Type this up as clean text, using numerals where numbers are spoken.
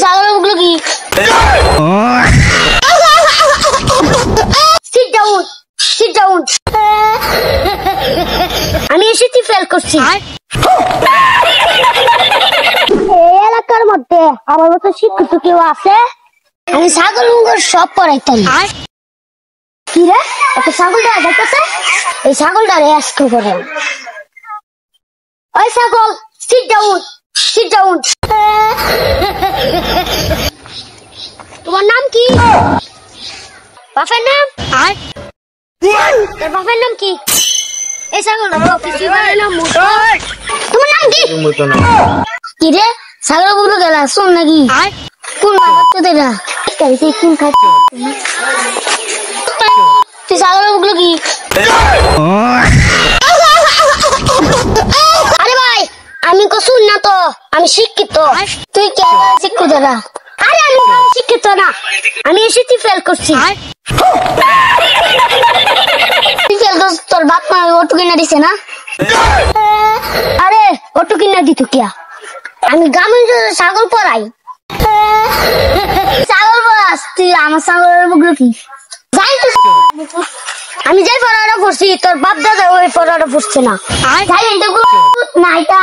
ছাগলের মুখগুলো কি? Sit down, sit down. আমি এসেছি ফেল করছি। এই এলাকার মধ্যে আমার মতো শিক্ষিত কেউ আছে? আমি ছাগল সব পড়াইতাম। কি রে, একটা ছাগলটা দেখতেছে? এই ছাগলটা রেস্ট করে। ওই ছাগল, sit down, sit down. তোমার নাম কি? বাপের নাম? তোর বাপের নাম কি? এই ছাগলটা কিছু বলে না। তোমার নাম কি? কি রে, ছাগল বুঝে গেল শোন নাকি? কোন তোদের কোন খাচ্ছি তুই ছাগলের মুখগুলো কি? আরে ভাই, আমি কসুন না তো, আমি শিক্ষিত। তুই কে শিক্ষিত না? আরে আমি শিক্ষিত না, আমি এসেছি ফেল করছি। তুই ফেল করছিস, তোর বাপ মা অটো কিনা দিছে না? আরে অটো কিনা দিত কিয়া? আমি গ্রামে ছাগল পড়াই। ছাগল পড়াস তুই? আমার ছাগলের মুখগুলো কি? যাই তো, আমি যাই পড়াটা পড়ছি, তোর বাপ দাদা ওই পড়াটা পড়ছে না। যাই এটা না, এটা